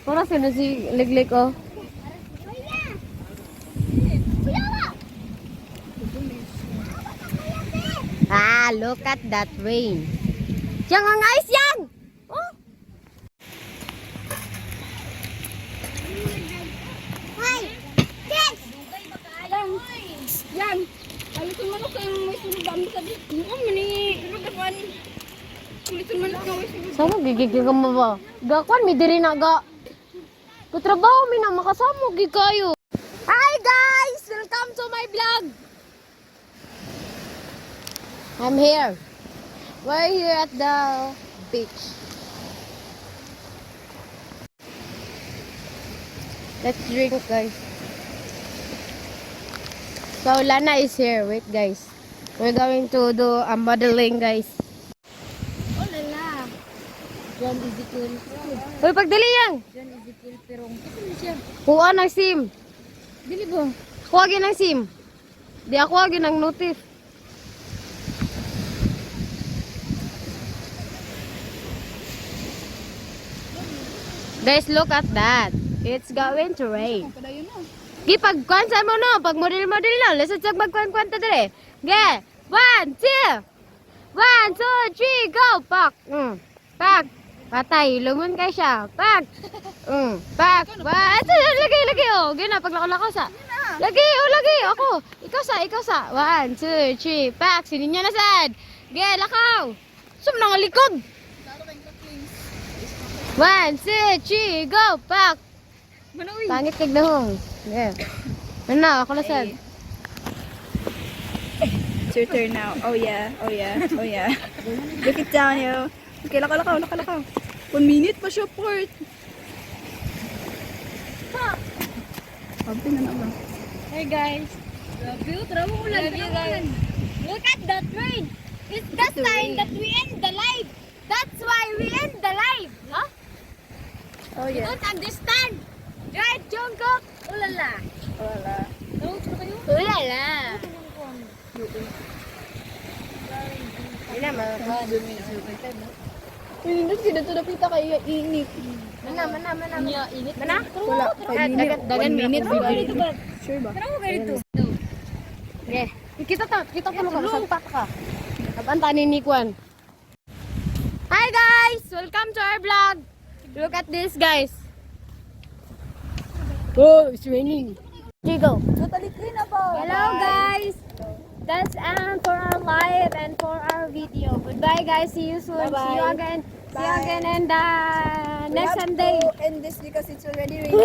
Para sino si Liglig oh. Ah, look at that rain. Yang ang ice yang. Oh. Hoy! Yes! Yan. Alisun manok ang may sunod dami sa dito. Ano mani? Ragapan. Alisun manok ang may sunod. Sama gigigil ka mo ba? Gakwan mi diri na ga. Kutrabaho mi na makasamo gid kayo. Hi guys, welcome to my vlog. I'm here. We're here at the beach. Let's drink, guys. So Lana is here. Wait, guys. We're going to do a modeling, guys. Oh lala. John Ezekiel. Uy, pagdali yan. John Ezekiel Perong. Ito na siya. Kuha ng SIM. Dili ba? Kuha ng SIM. Di ako agin ng notif. Guys, look at that. It's going to rain. Padayon na. Gi pagkwansan mo no, pag model-model na, lesod sa magkwan-kwanta dire. Ge, 1, 2. 1, 2, 3, go. Pak. Pak. Patay, lumun kay siya. Pak. Pak. Ito, lagi oh. Gina paglakaw sa. Lagi ako. Ikaw sa. 1, 2, 3. Pak. Sinin niya na sad. Ge, lakaw. Sum nang likod. 1, 2, 3, go. Pak. Manoy. Pangit kag dahong. Yeah. Ano, ako na sad. It's your turn now. Oh yeah. Oh yeah. Oh yeah. Look it down, yo. Okay, lakaw. 1 minute pa siya, Port. Sabi na naman. Hey guys. Love you guys. Look at that rain! It's the sign that we end the life! That's why we end the life! Huh? Oh You yeah. don't understand! Right, Jungkook? Ulala! Wala. Ulala! Hindi naman. Pinindot sila ito napita kaya init. Mana. Niya, init. Mana? Wala. 5 minutes. Dagan 1 minute. ba? Sure ba? Ano kayo dito? Okay. Kita ko lang sa pak ka. Abanta ni Nikwan. Hi guys, welcome to our vlog. Look at this, guys. Oh, it's raining. Here you go. Natalikli na po. Hello guys. That's for our live and for our video. Goodbye guys. See you soon. Bye-bye. See you again. See you Bye. again and We next have Sunday. to end this because it's already raining.